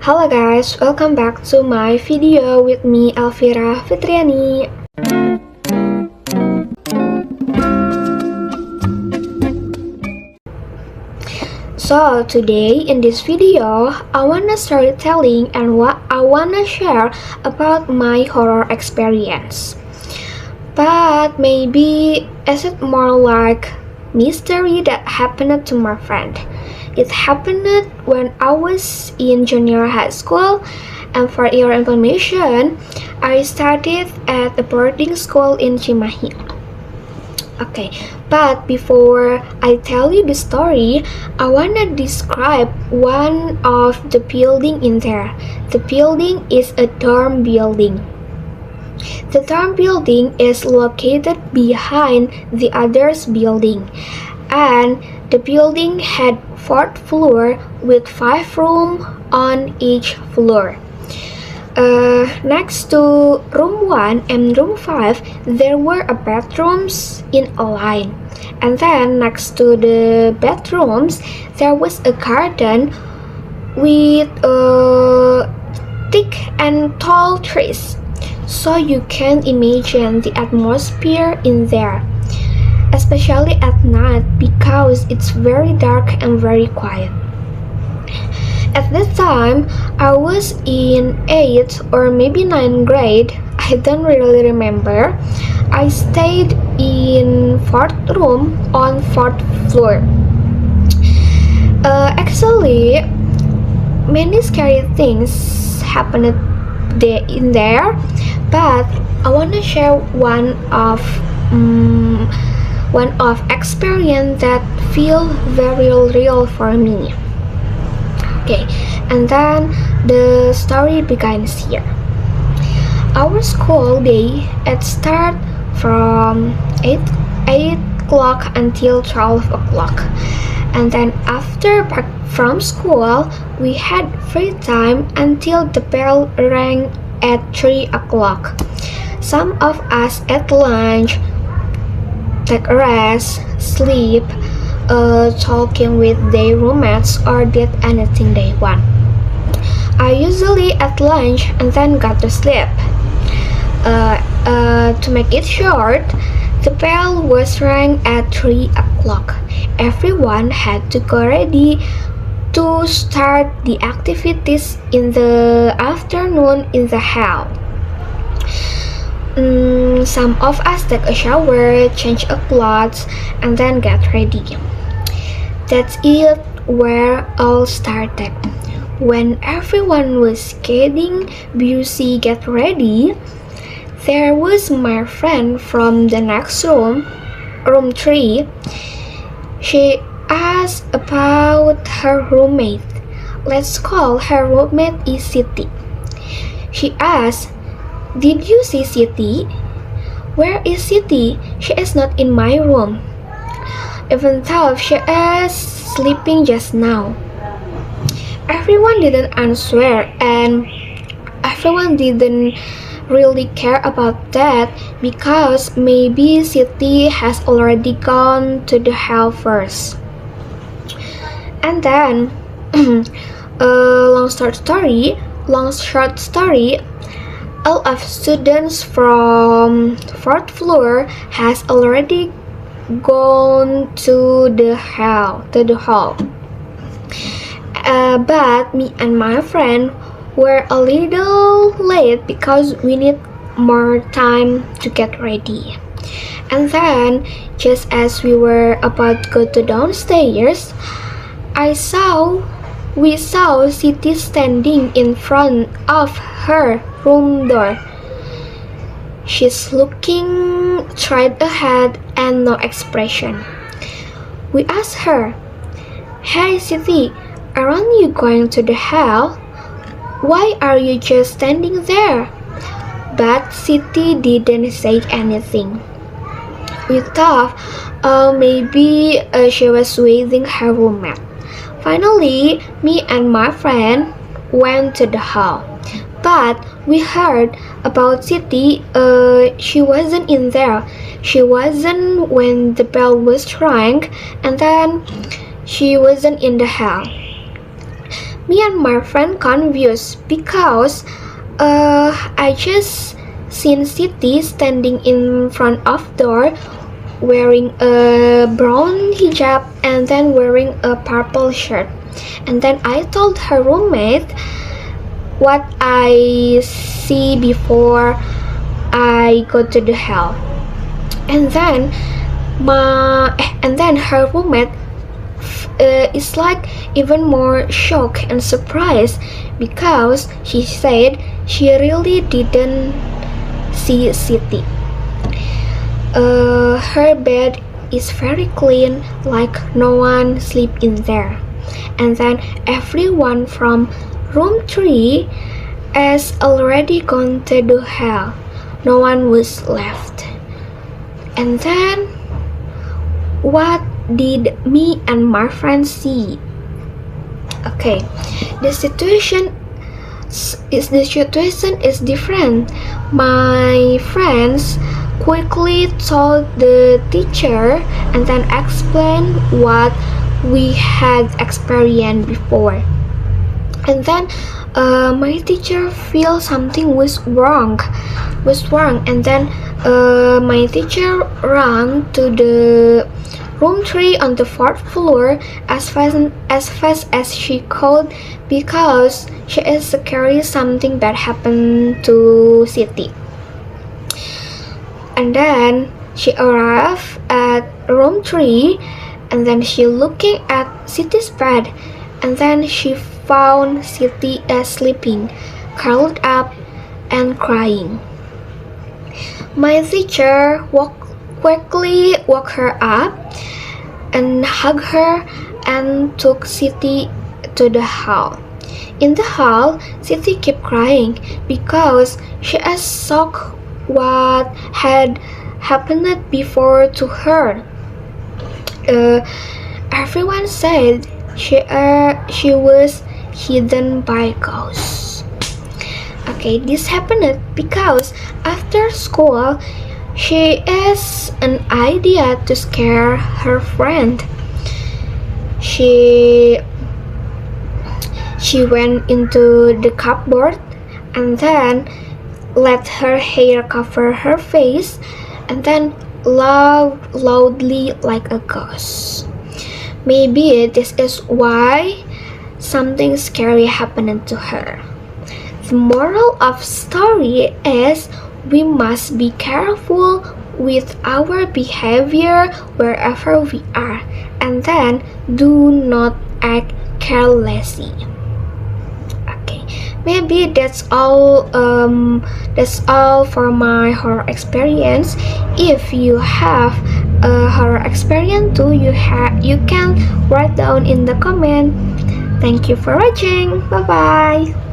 Hello guys, welcome back to my video with me Elvira Fitriani. So today in this video, I wanna storytelling and what I wanna share about my horror experience. But maybe is it more like mystery that happened to my friend. It happened when I was in junior high school, and for your information, I studied at a boarding school in Cimahi. Okay, but before I tell you the story, I wanna describe one of the building in there. The building is a dorm building. The dorm building is located behind the others building, and the building had 4th floor with 5 rooms on each floor. Next to room 1 and room 5, there were bedrooms in a line. And then next to the bedrooms, there was a garden with thick and tall trees. So you can imagine the atmosphere in there, especially at night because it's very dark and very quiet. At that time, I was in 8th or maybe 9th grade. I don't really remember. I stayed in 4th room on 4th floor. Actually, many scary things happened in there, but I want to share one of experience that feel very real for me. Okay, and then the story begins here. Our school day start from 8 o'clock until 12 o'clock. And then after back from school, we had free time until the bell rang at 3 o'clock. Some of us ate lunch, take a rest, sleep, talking with their roommates, or did anything they want. I usually ate lunch and then got to sleep. To make it short, the bell was rang at 3 o'clock. Everyone had to go ready to start the activities in the afternoon in the hall. Some of us take a shower, change a clothes, and then get ready. That's it where all started. When everyone was getting busy get ready, there was my friend from the next room, room 3. She asked about her roommate. Let's call her roommate is Siti. She asked, "Did you see Siti? Where is Siti? She is not in my room. Even though she is sleeping just now." Everyone didn't answer, and everyone didn't really care about that because maybe Siti has already gone to the hall first. And then, long short story, all of students from 4th floor has already gone to the hall. But me and my friend were a little late because we need more time to get ready. And then, just as we were about to go to downstairs, we saw Siti standing in front of her room door. She's looking straight ahead and no expression. We asked her, "Hey Siti, aren't you going to the hall? Why are you just standing there?" But Siti didn't say anything. We thought maybe she was waiting her roommate. Finally, me and my friend went to the hall. But we heard about Siti. She wasn't in there. She wasn't when the bell was rang, and then she wasn't in the hall. Me and my friend confused because I just seen Siti standing in front of door wearing a brown hijab and then wearing a purple shirt. And then I told her roommate what I see before I go to the hell. And then her roommate is like even more shocked and surprised because she said she really didn't see Siti. Her bed is very clean, like no one sleep in there. And then everyone from room 3 has already gone to the hell. No one was left. And then what did me and my friends see? Okay, the situation is different. My friends quickly told the teacher and then explained what we had experienced before. And then my teacher feel something was wrong, and then my teacher ran to the room 3 on the 4th floor as fast as she could because she is scared something bad happened to Siti. And then she arrived at room 3 and then she looking at Siti's bed and then she found Siti sleeping, curled up and crying. My teacher quickly woke her up and hugged her and took Siti to the hall. In the hall, Siti kept crying because she was shocked what had happened before to her. Everyone said she was hidden by ghosts. Okay, this happened because after school, she has an idea to scare her friend. She went into the cupboard and then let her hair cover her face and then laughed loudly like a ghost. Maybe this is why something scary happened to her. The moral of story is we must be careful with our behavior wherever we are and then do not act carelessly. Okay, maybe that's all for my horror experience. If you have a horror experience too, you can write down in the comment. Thank you for watching. Bye bye.